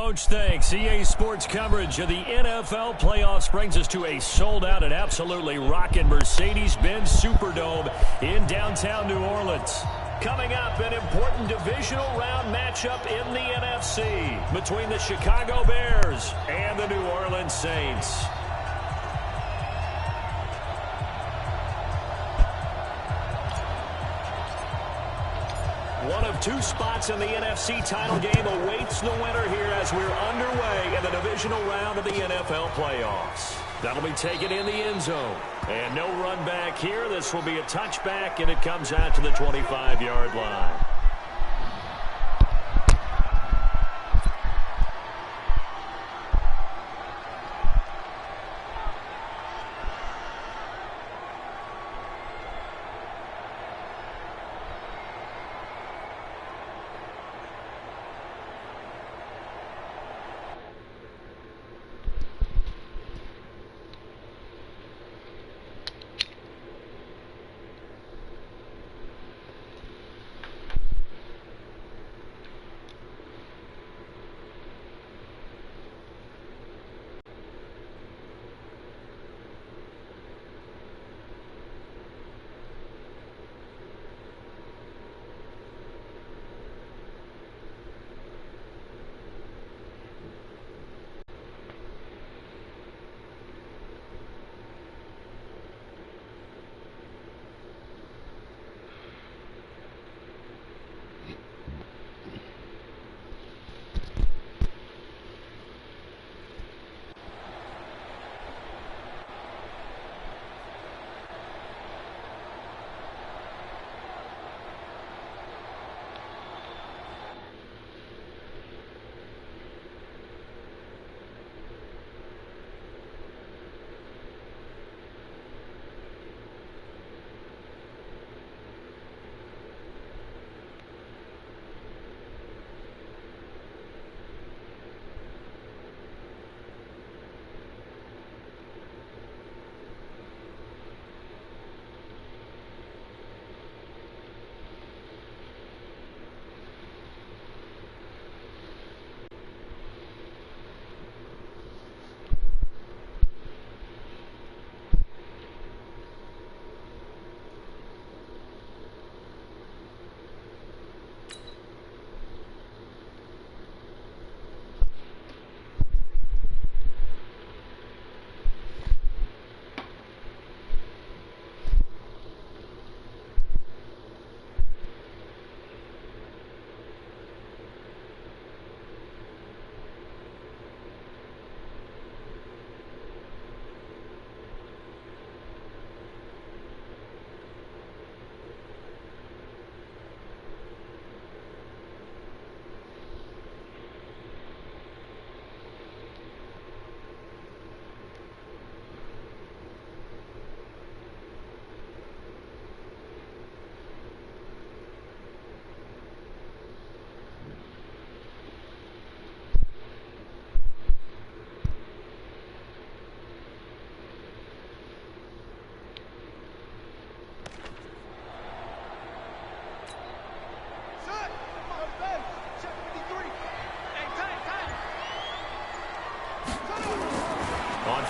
Coach, thanks. EA Sports coverage of the NFL playoffs brings us to a sold-out and absolutely rocking Mercedes-Benz Superdome in downtown New Orleans. Coming up, an important divisional round matchup in the NFC between the Chicago Bears and the New Orleans Saints. One of two spots in the NFC title game awaits the winner here as we're underway in the divisional round of the NFL playoffs. That'll be taken in the end zone. And no run back here. This will be a touchback, and it comes out to the 25-yard line.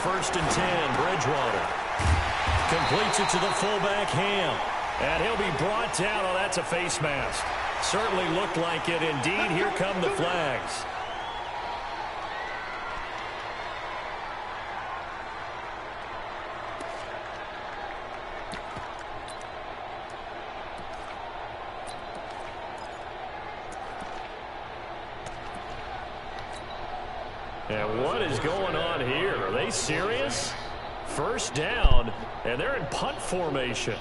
First and 10, Bridgewater. Completes it to the fullback, Ham. And he'll be brought down. Oh, that's a face mask. Certainly looked like it. Indeed, here come the flags. And what is going on here? Are they serious? First down, and they're in punt formation.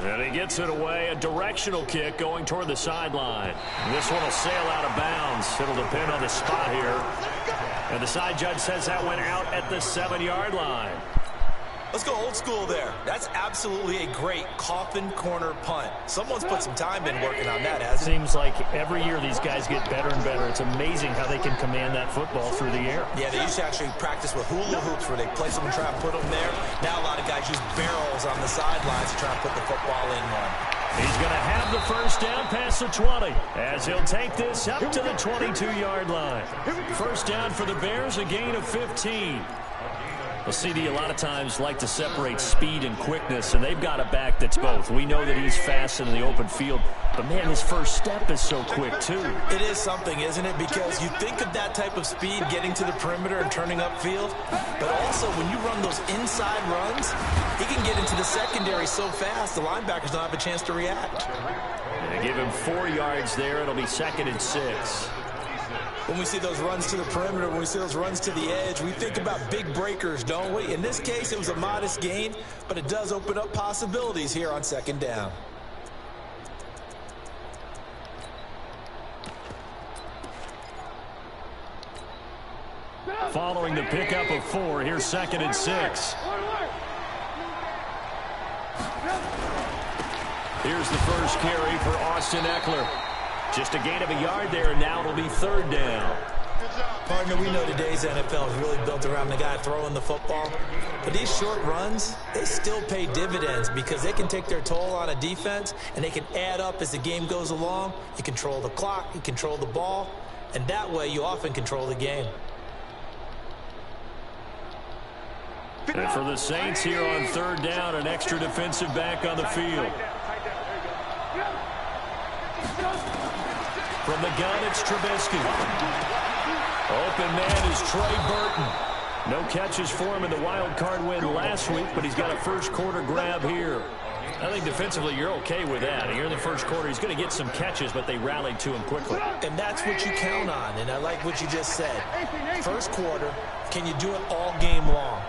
And he gets it away. A directional kick going toward the sideline. This one will sail out of bounds. It'll depend on the spot here. And the side judge says that went out at the 7-yard line. Let's go old school there. That's absolutely a great coffin corner punt. Someone's put some time in working on that, hasn't it? Seems like every year these guys get better and better. It's amazing how they can command that football through the air. Yeah, they used to actually practice with hula hoops where they place them and try to put them there. Now a lot of guys use barrels on the sidelines to try to put the football in one. He's going to have the first down past the 20 as he'll take this up to the 22-yard line. First down for the Bears, a gain of 15. Well, CD, a lot of times like to separate speed and quickness, and they've got a back that's both. We know that he's fast in the open field, but, man, his first step is so quick, too. It is something, isn't it? Because you think of that type of speed getting to the perimeter and turning upfield, but also when you run those inside runs, he can get into the secondary so fast the linebackers don't have a chance to react. They give him 4 yards there. It'll be 2nd and 6. When we see those runs to the perimeter, when we see those runs to the edge, we think about big breakers, don't we? In this case, it was a modest gain, but it does open up possibilities here on 2nd down. Following the pickup of 4, here's 2nd and 6. Here's the first carry for Austin Eckler. Just a gain of a yard there, and now it'll be 3rd down. Partner, we know today's NFL is really built around the guy throwing the football. But these short runs, they still pay dividends because they can take their toll on a defense, and they can add up as the game goes along. You control the clock, you control the ball, and that way you often control the game. And for the Saints here on 3rd down, an extra defensive back on the field. From the gun, it's Trubisky. Open man is Trey Burton. No catches for him in the wild card win last week, but he's got a first quarter grab here. I think defensively you're okay with that. Here in the first quarter, he's going to get some catches, but they rallied to him quickly. And that's what you count on, and I like what you just said. First quarter, can you do it all game long?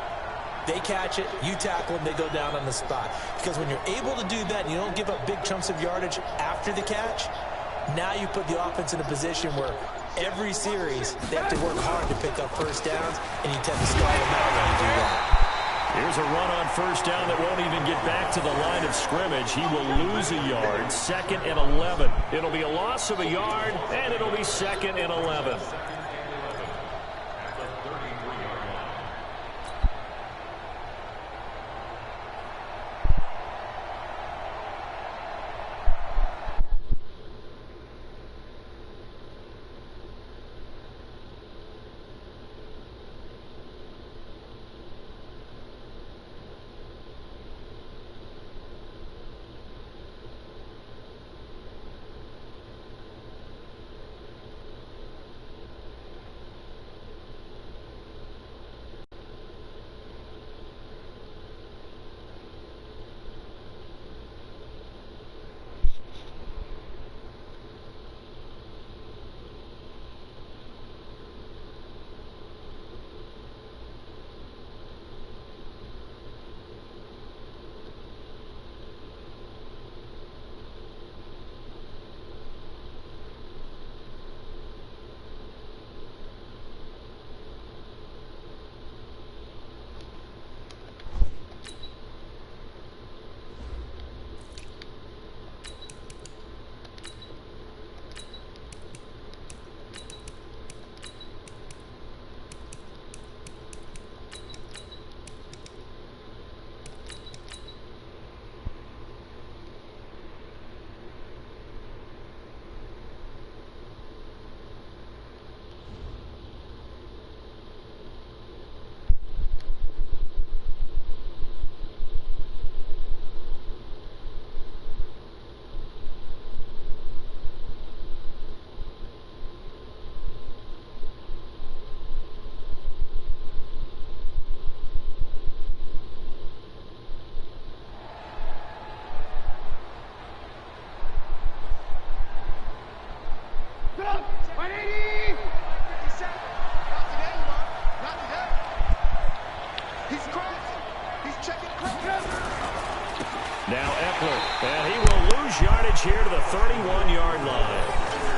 They catch it, you tackle them, they go down on the spot. Because when you're able to do that and you don't give up big chunks of yardage after the catch, now you put the offense in a position where every series they have to work hard to pick up first downs, and you tend to stall them out when you do that. Here's a run on first down that won't even get back to the line of scrimmage. He will lose a yard. 2nd and 11. It'll be a loss of a yard, and it'll be 2nd and 11. Now Eckler, and he will lose yardage here to the 31-yard line.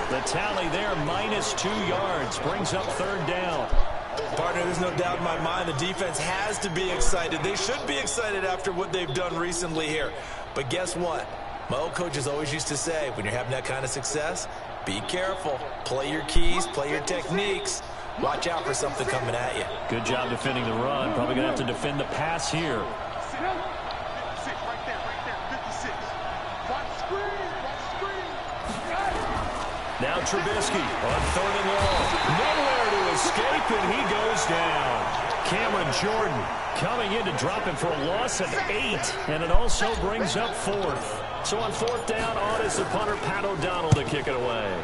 The tally there, -2 yards, brings up 3rd down. Partner, there's no doubt in my mind the defense has to be excited. They should be excited after what they've done recently here. But guess what? My old coaches always used to say, when you're having that kind of success, be careful. Play your keys, play your techniques. Watch out for something coming at you. Good job defending the run. Probably going to have to defend the pass here. Now Trubisky on 3rd and long. Nowhere to escape, and he goes down. Cameron Jordan coming in to drop him for a loss of 8, and it also brings up 4th. So on 4th down, on is the punter, Pat O'Donnell, to kick it away.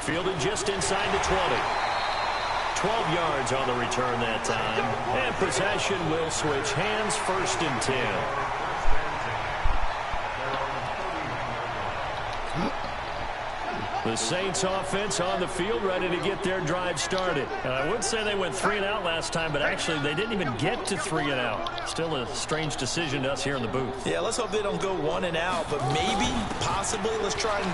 Fielded just inside the 20. 12 yards on the return that time. And possession will switch hands, 1st and 10. The Saints offense on the field, ready to get their drive started. I would say they went 3 and out last time, but actually they didn't even get to 3 and out. Still a strange decision to us here in the booth. Yeah, let's hope they don't go 1 and out, but maybe, possibly, let's try and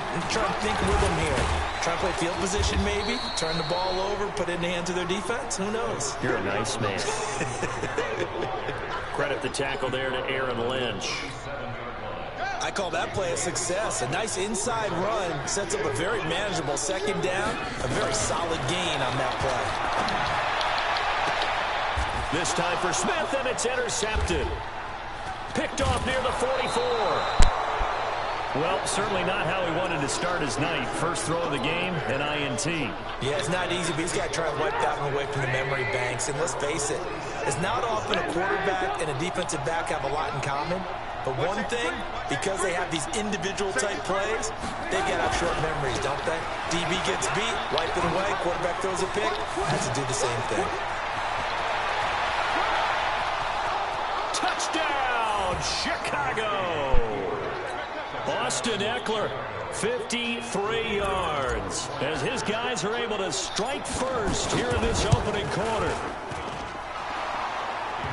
think with them here. Try and play field position maybe, turn the ball over, put it in the hands of their defense. Who knows? You're a nice man. Credit the tackle there to Aaron Lynch. I call that play a success. A nice inside run sets up a very manageable 2nd down. A very solid gain on that play. This time for Smith, and it's intercepted. Picked off near the 44. Well, certainly not how he wanted to start his night. First throw of the game, an INT. Yeah, it's not easy, but he's got to try and wipe that one away from the memory banks. And let's face it, it's not often a quarterback and a defensive back have a lot in common. But one thing, because they have these individual type plays, they've got to have short memories, don't they? DB gets beat, wipe it away, quarterback throws a pick, has to do the same thing. Touchdown, Chicago! Austin Eckler, 53 yards, as his guys are able to strike first here in this opening quarter.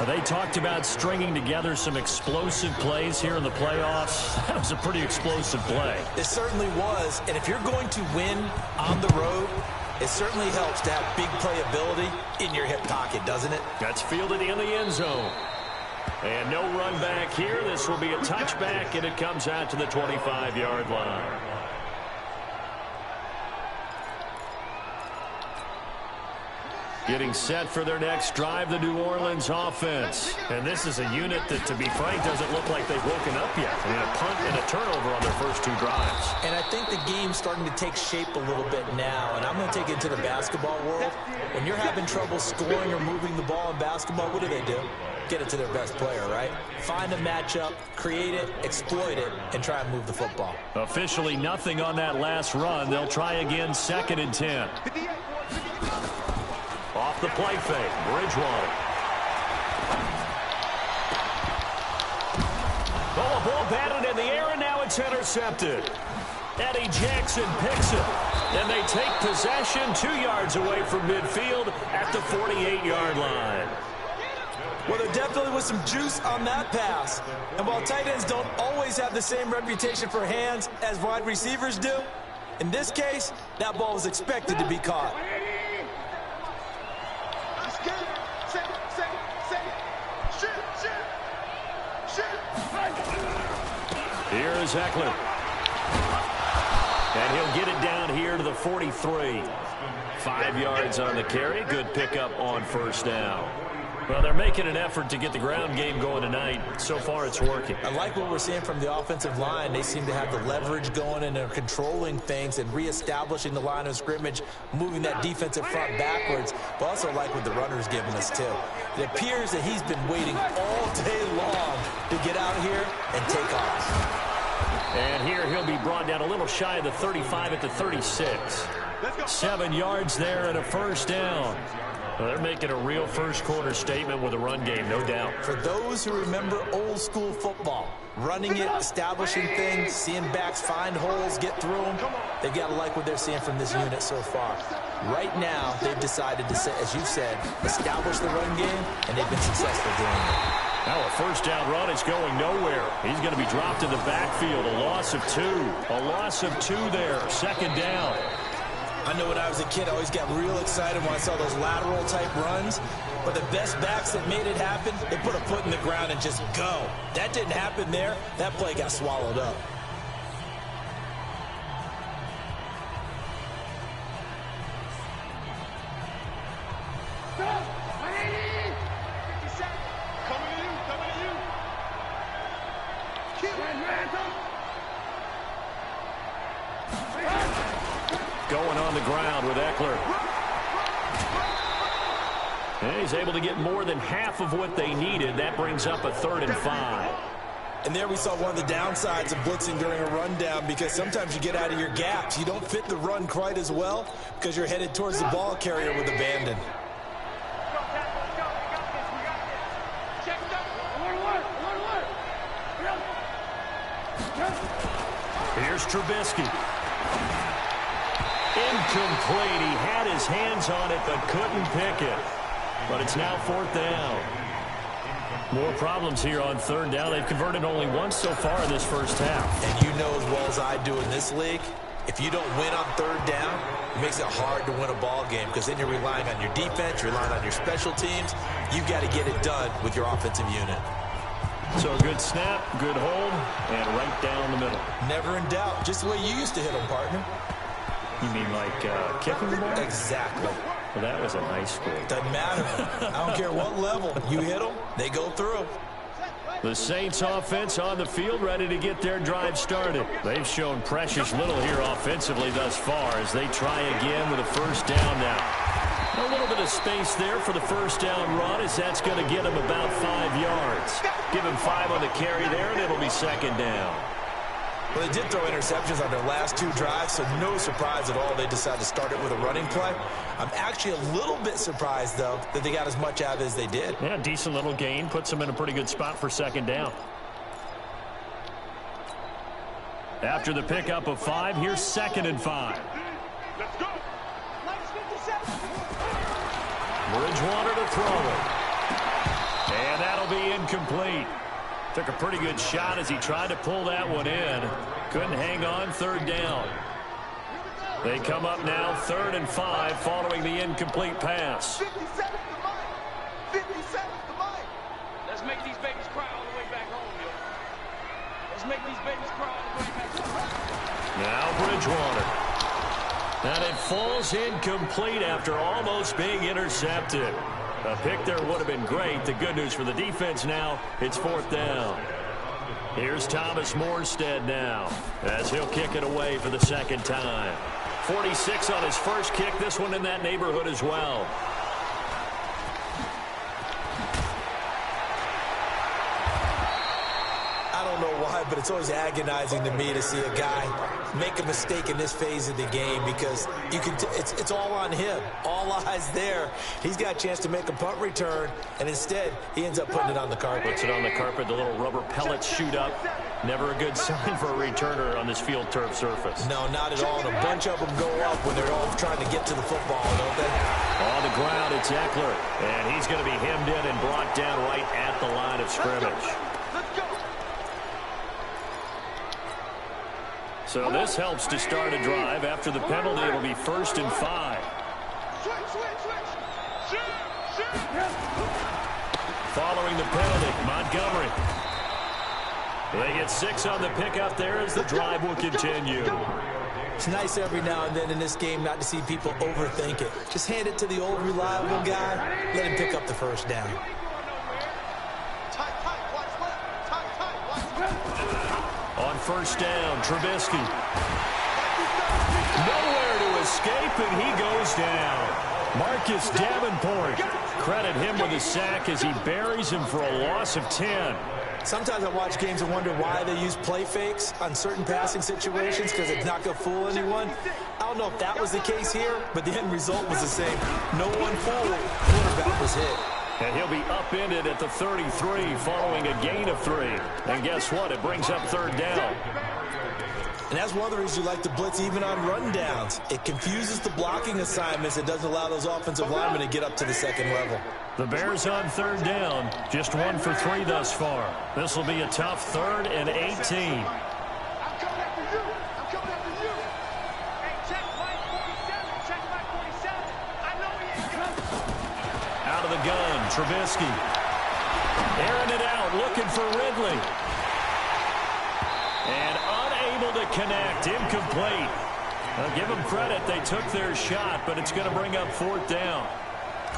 They talked about stringing together some explosive plays here in the playoffs. That was a pretty explosive play. It certainly was, and if you're going to win on the road, it certainly helps to have big playability in your hip pocket, doesn't it? That's fielded in the end zone. And no run back here. This will be a touchback, and it comes out to the 25-yard line. Getting set for their next drive, the New Orleans offense. And this is a unit that, to be frank, doesn't look like they've woken up yet. I mean, a punt and a turnover on their first 2 drives. And I think the game's starting to take shape a little bit now. And I'm going to take it to the basketball world. When you're having trouble scoring or moving the ball in basketball, what do? Get it to their best player, right? Find a matchup, create it, exploit it, and try and move the football. Officially nothing on that last run. They'll try again, 2nd and 10. Off the play fake, Bridgewater. Oh, a ball batted in the air, and now it's intercepted. Eddie Jackson picks it, and they take possession 2 yards away from midfield at the 48-yard line. Well, there definitely was some juice on that pass. And while tight ends don't always have the same reputation for hands as wide receivers do, in this case, that ball was expected to be caught. Here is Eckler. And he'll get it down here to the 43. 5 yards on the carry. Good pickup on 1st down. Well, they're making an effort to get the ground game going tonight. So far, it's working. I like what we're seeing from the offensive line. They seem to have the leverage going, and they're controlling things and reestablishing the line of scrimmage, moving that defensive front backwards. But also like what the runner's giving us, too. It appears that he's been waiting all day long to get out here and take off. And here he'll be brought down a little shy of the 35 at the 36. 7 yards there and a 1st down. Well, they're making a real first-quarter statement with a run game, no doubt. For those who remember old-school football, running it, establishing things, seeing backs find holes, get through them, they've got to like what they're seeing from this unit so far. Right now, they've decided to, as you said, establish the run game, and they've been successful doing it. Now a 1st down run is going nowhere. He's going to be dropped in the backfield. A loss of 2. A loss of 2 there. 2nd down. I know when I was a kid, I always got real excited when I saw those lateral-type runs. But the best backs that made it happen, they put a foot in the ground and just go. That didn't happen there. That play got swallowed up. Going on the ground with Eckler. And he's able to get more than half of what they needed. That brings up a 3rd and 5. And there we saw one of the downsides of blitzing during a rundown, because sometimes you get out of your gaps. You don't fit the run quite as well because you're headed towards the ball carrier with abandon. Here's Trubisky. Incomplete. He had his hands on it but couldn't pick it. But it's now 4th down. More problems here on 3rd down. They've converted only once so far in this first half. And you know as well as I do in this league, if you don't win on 3rd down, it makes it hard to win a ball game, because then you're relying on your defense, you're relying on your special teams. You've got to get it done with your offensive unit. So a good snap, good hold, and right down the middle. Never in doubt. Just the way you used to hit them, partner. You mean like kicking the ball? Exactly. Well, that was in high school. Doesn't matter. I don't care what level. You hit them, they go through. The Saints offense on the field, ready to get their drive started. They've shown precious little here offensively thus far as they try again with a 1st down now. A little bit of space there for the 1st down run, as that's going to get him about 5 yards. Give him 5 on the carry there, and it'll be 2nd down. Well, they did throw interceptions on their last 2 drives, so no surprise at all they decided to start it with a running play. I'm actually a little bit surprised, though, that they got as much out of it as they did. Yeah, decent little gain. Puts them in a pretty good spot for 2nd down. After the pickup of 5, here's 2nd and 5. Let's go. Bridgewater to throw it. And that'll be incomplete. Took a pretty good shot as he tried to pull that one in. Couldn't hang on. 3rd down. They come up now 3rd and 5 following the incomplete pass. 50 seconds to mine. 50 seconds to mine. Let's make these babies cry all the way back home, yo. Let's make these babies cry all the way back home. Now Bridgewater. And it falls incomplete after almost being intercepted. A pick there would have been great. The good news for the defense now, it's 4th down. Here's Thomas Morstead now, as he'll kick it away for the 2nd time. 46 on his first kick. This one in that neighborhood as well. I don't know why, but it's always agonizing to me to see a guy make a mistake in this phase of the game, because you can it's all on him. All eyes there. He's got a chance to make a punt return, and instead he ends up putting it on the carpet. Puts it on the carpet. The little rubber pellets shoot up. Never a good sign for a returner on this field turf surface. No, not at all. And a bunch of them go up when they're all trying to get to the football, don't they? On the ground, it's Eckler. And he's going to be hemmed in and brought down right at the line of scrimmage. So this helps to start a drive. After the penalty, it'll be 1st and 5. Following the penalty, Montgomery. They get 6 on the pickup there as the drive will continue. It's nice every now and then in this game not to see people overthink it. Just hand it to the old reliable guy. Let him pick up the 1st down. On 1st down, Trubisky. Nowhere to escape, and he goes down. Marcus Davenport. Credit him with a sack as he buries him for a loss of 10. Sometimes I watch games and wonder why they use play fakes on certain passing situations, because it's not going to fool anyone. I don't know if that was the case here, but the end result was the same. No one fooled. Quarterback was hit. And he'll be upended at the 33 following a gain of 3. And guess what? It brings up 3rd down. And that's one of the reasons you like to blitz even on rundowns. It confuses the blocking assignments. It doesn't allow those offensive linemen to get up to the 2nd level. The Bears on 3rd down. Just 1 for 3 thus far. This will be a tough 3rd and 18. Trubisky. Airing it out, looking for Ridley. And unable to connect, incomplete. I'll give them credit, they took their shot, but it's going to bring up 4th down.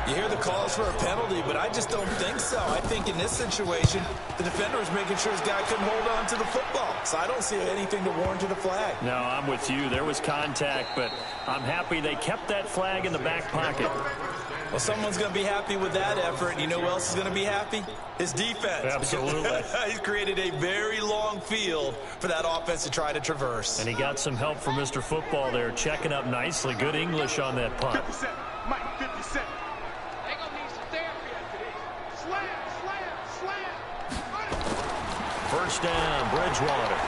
You hear the calls for a penalty, but I just don't think so. I think in this situation, the defender is making sure his guy couldn't hold on to the football. So I don't see anything to warrant a flag. No, I'm with you. There was contact, but I'm happy they kept that flag in the back pocket. Well, someone's going to be happy with that effort. You know who else is going to be happy? His defense. Absolutely. He's created a very long field for that offense to try to traverse. And he got some help from Mr. Football there, checking up nicely. Good English on that punt. 57, Mike, 57. They're going to need some therapy after this. Slam, slam, slam. First down, Bridgewater.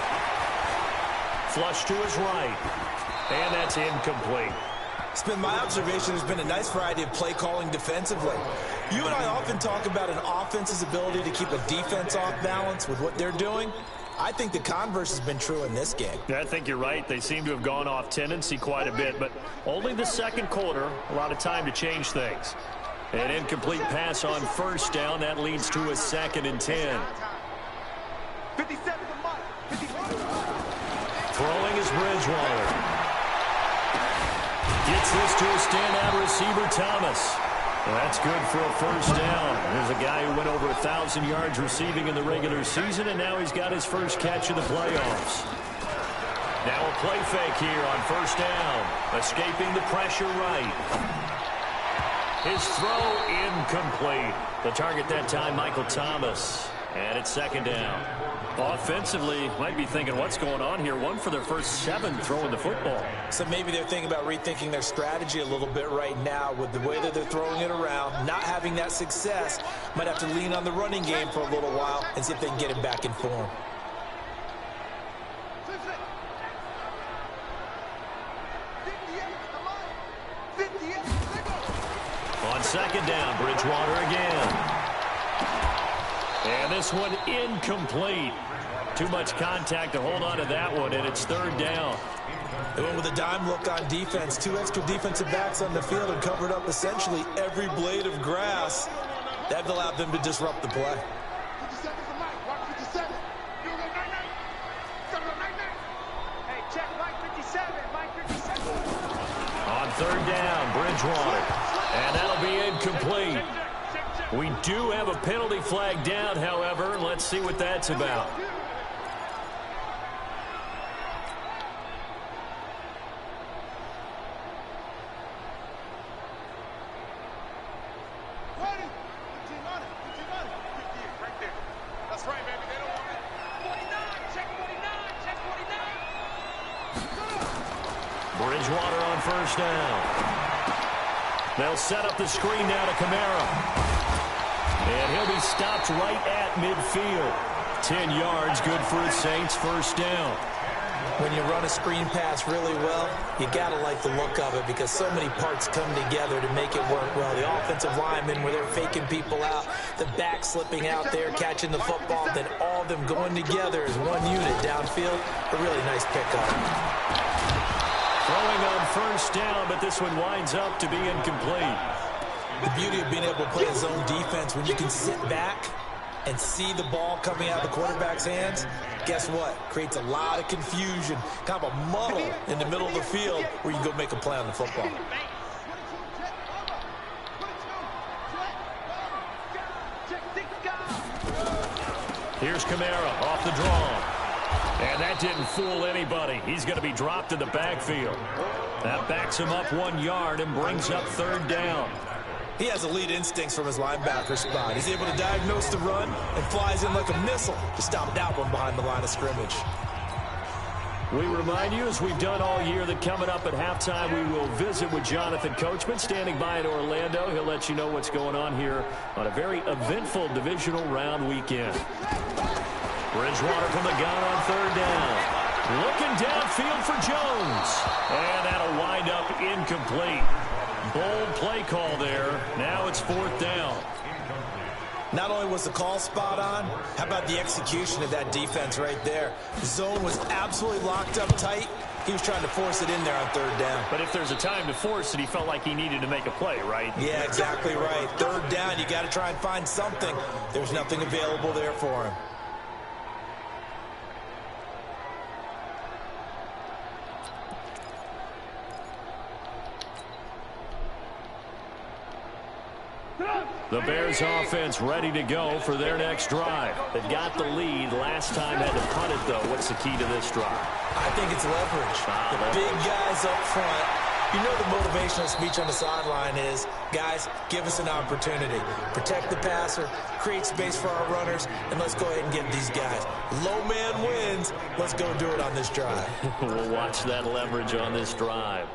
Flush to his right. And that's incomplete. It's been my observation there's been a nice variety of play calling defensively. You and I often talk about an offense's ability to keep a defense off balance with what they're doing. I think the converse has been true in this game. Yeah, I think you're right. They seem to have gone off tendency quite a bit, but only the second quarter, a lot of time to change things. An incomplete pass on first down. That leads to a 2nd and 10. 57 to Mike. 57. Throwing is Bridgewater. Gets this to a standout receiver, Thomas. That's good for a first down. There's a guy who went over 1,000 yards receiving in the regular season, and now he's got his first catch of the playoffs. Now a play fake here on first down. Escaping the pressure right. His throw incomplete. The target that time, Michael Thomas. And it's 2nd down. Offensively, might be thinking, what's going on here? One for their first 7 throwing the football. So maybe they're thinking about rethinking their strategy a little bit right now with the way that they're throwing it around, not having that success. Might have to lean on the running game for a little while and see if they can get it back in form. On 2nd down, Bridgewater again. And this one incomplete. Too much contact to hold on to that one, and it's 3rd down. They went with a dime look on defense. 2 extra defensive backs on the field and covered up essentially every blade of grass. That allowed them to disrupt the play. 57 for Mike. Mark 57. You go 99. Hey, check Mike 57. Mike 57. On 3rd down, Bridgewater. And that'll be incomplete. We do have a penalty flag down, however. Let's see what that's about. Bridgewater on first down. They'll set up the screen now to Kamara. And he'll be stopped right at midfield. 10 yards, good for the Saints, first down. When you run a screen pass really well, you got to like the look of it because so many parts come together to make it work well. The offensive linemen, where they're faking people out, the back slipping out there, catching the football, then all of them going together as one unit downfield. A really nice pickup. Throwing on first down, but this one winds up to be incomplete. The beauty of being able to play a zone defense when you can sit back and see the ball coming out of the quarterback's hands, guess what? Creates a lot of confusion, kind of a muddle in the middle of the field where you can go make a play on the football. Here's Kamara off the draw. And that didn't fool anybody. He's going to be dropped in the backfield. That backs him up 1 yard and brings up 3rd down. He has elite instincts from his linebacker spot. He's able to diagnose the run and flies in like a missile to stop that one behind the line of scrimmage. We remind you, as we've done all year, that coming up at halftime, we will visit with Jonathan Coachman, standing by in Orlando. He'll let you know what's going on here on a very eventful divisional round weekend. Bridgewater from the gun on 3rd down. Looking downfield for Jones. And that'll wind up incomplete. Bold play call there. Now it's 4th down. Not only was the call spot on, how about the execution of that defense right there? The zone was absolutely locked up tight. He was trying to force it in there on third down. But if there's a time to force it, he felt like he needed to make a play, right? Yeah, exactly right. Third down, you got to try and find something. There's nothing available there for him. The Bears offense ready to go for their next drive. They've got the lead. Last time had to punt it, though. What's the key to this drive? I think it's leverage. The big guys up front. You know the motivational speech on the sideline is, guys, give us an opportunity. Protect the passer, create space for our runners, and let's go ahead and get these guys. Low man wins. Let's go do it on this drive. We'll watch that leverage on this drive.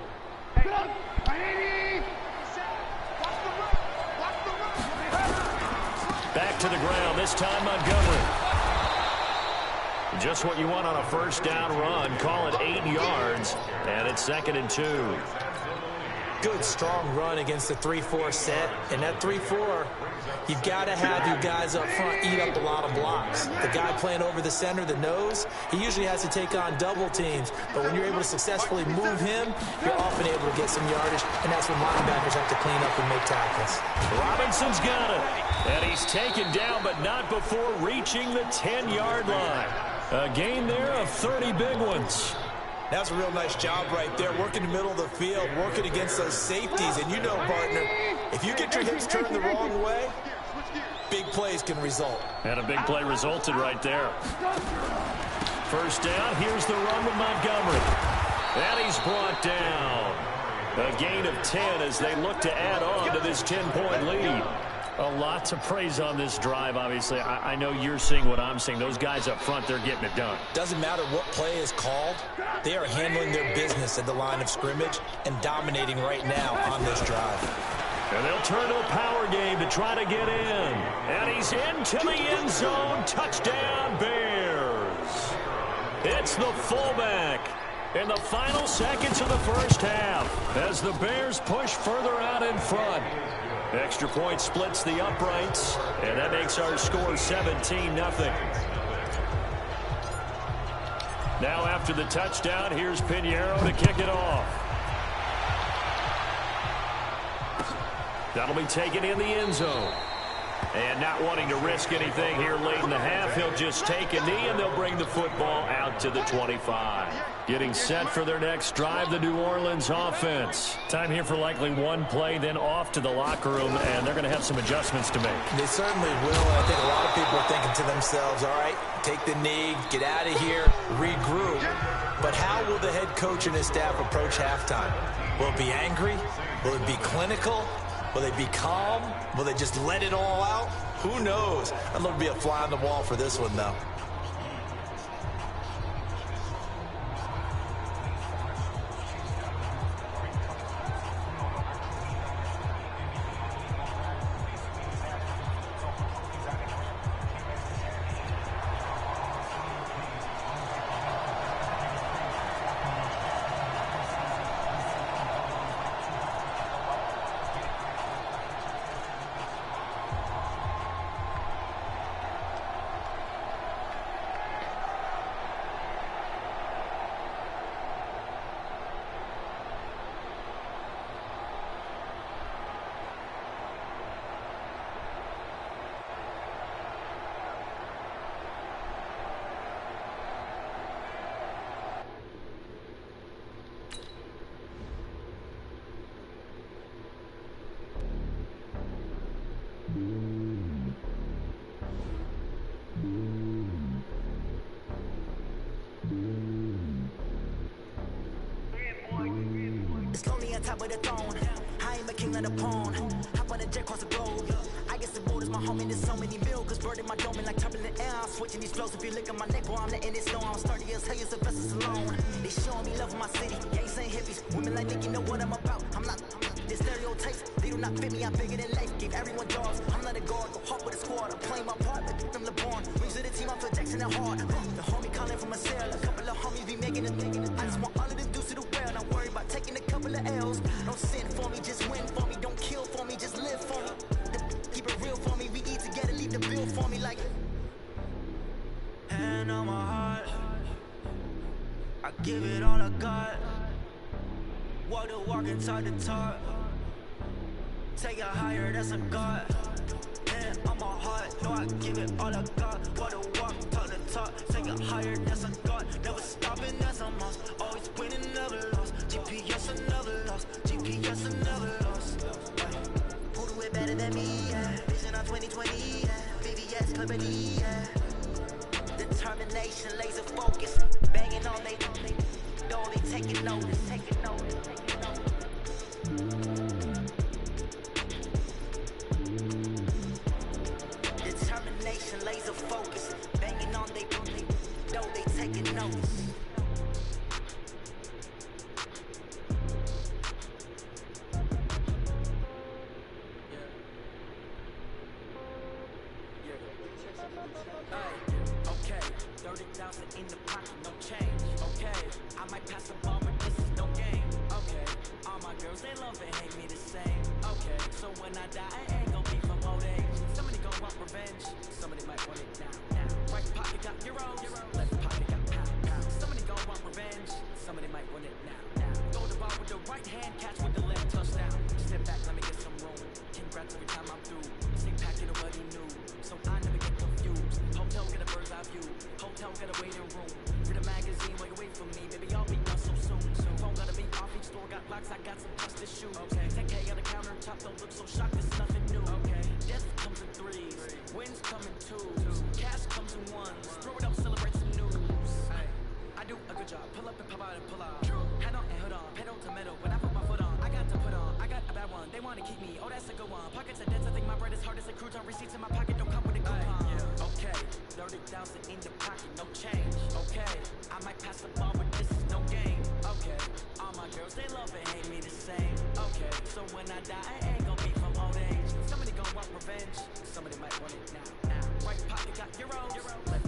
Back to the ground, this time Montgomery. Just what you want on a first down run. Call it 8 yards, and it's 2nd and 2. Good, strong run against the 3-4 set. And that 3-4, you've got to have your guys up front eat up a lot of blocks. The guy playing over the center, the nose, he usually has to take on double teams. But when you're able to successfully move him, you're often able to get some yardage, and that's when linebackers have to clean up and make tackles. Robinson's got it. And he's taken down, but not before reaching the 10-yard line. A gain there of 30 big ones. That's a real nice job right there, working the middle of the field, working against those safeties. And you know, partner, if you get your hips turned the wrong way, big plays can result. And a big play resulted right there. First down, here's the run with Montgomery. And he's brought down. A gain of 10 as they look to add on to this 10-point lead. A lot to praise on this drive, obviously. I know you're seeing what I'm seeing. Those guys up front, they're getting it done. Doesn't matter what play is called. They are handling their business at the line of scrimmage and dominating right now on this drive. And they'll turn to a power game to try to get in. And he's into the end zone. Touchdown, Bears. It's the fullback in the final seconds of the first half as the Bears push further out in front. Extra point splits the uprights, and that makes our score 17-0. Now after the touchdown, here's Pinheiro to kick it off. That'll be taken in the end zone. And not wanting to risk anything here late in the half, he'll just take a knee, and they'll bring the football out to the 25. Getting set for their next drive, the New Orleans offense. Time here for likely one play, then off to the locker room, and they're going to have some adjustments to make. They certainly will. I think a lot of people are thinking to themselves, all right, take the knee, get out of here, regroup. But how will the head coach and his staff approach halftime? Will it be angry? Will it be clinical? Will they be calm? Will they just let it all out? Who knows? I'd love to be a fly on the wall for this one, though. It's lonely on top of the throne. I am a king of the pawn. Hop on a jet across the globe. I guess the road is my home and there's so many milkers burning my dome and like turbulent air. I'm switching these flows. If you look at my neck, boy, I'm letting it snow. I'm sturdy as hell, you Sylvester Stallone. They showing me love in my city. Gangs ain't hippies. Women like think you know what I'm about. I'm not. Their stereotypes, they do not fit me. I'm bigger than life. Gave everyone jobs. I'm not a guard. Go hard with a squad. I'm playing my part, but from LeBron. Wings of the team, I feel Jackson and hard. The homie calling from a cell. A couple of homies be making it. I just want all of them dudes to the well. Not worry about taking a couple of L's. Don't sin for me, just win for me. Don't kill for me, just live for me. Keep it real for me. We eat together, leave the bill for me like. Hand on my heart. I give it all I got. Walk the walk and talk the talk. Take it higher, that's a God. Man, I'm a heart, no, I give it all I got. Walk the walk, talk the talk. Take it higher, that's a God. Never stopping, that's a must. Always winning, never lost. GPS, I never lost. GPS, I never lost. Who do it better than me? Yeah. Vision on 2020. Yeah. VVS, company. Yeah. Determination, laser focus. Banging on they door, they taking notice. Taking notice. Taking notice. Determination, laser focus. Banging on they door, they taking notice. Okay, 30,000 in the pocket, no change. Okay, I might pass the ball, but this is no game. Okay, all my girls, they love and hate me the same. Okay, so when I die, I ain't gon' be from old age. Somebody gon' want revenge, somebody might want it now. Right pocket got euros, left pocket got pound. Somebody gon' want revenge, somebody might want it now. Go to ball with the right hand, catch with the left, touchdown. Step back, let me get some room. Congrats every time I'm through. Same packet of what he knew, so I never get confused. Hotel get a bird's eye view. Hotel got a waiting room. Read a magazine while you wait for me. Baby, I'll be done so soon. Phone gotta be off, each store got locks. I got some busted shoes. Okay. 10K on the countertop, don't look so shocked. It's nothing new. Okay. Death comes in threes. Wins come in twos. Cash comes in ones. Throw it up, celebrate some news. I do a good job. Pull up and pop out and pull out. Head on and hood on. Pedal to metal. When I put my foot on, I got to put on. I got a bad one. They want to keep me. Oh, that's a good one. Pockets are dense. I think my bread is hard as a crouton. Receipts in my pocket don't come with a coupon. Okay. 30,000 in the pocket, no change. Okay, I might pass the ball, but this is no game. Okay, all my girls, they love and hate me the same. Okay, so when I die, I ain't gon' be from old age. Somebody gon' want revenge, somebody might want it now. Right pocket got euros, left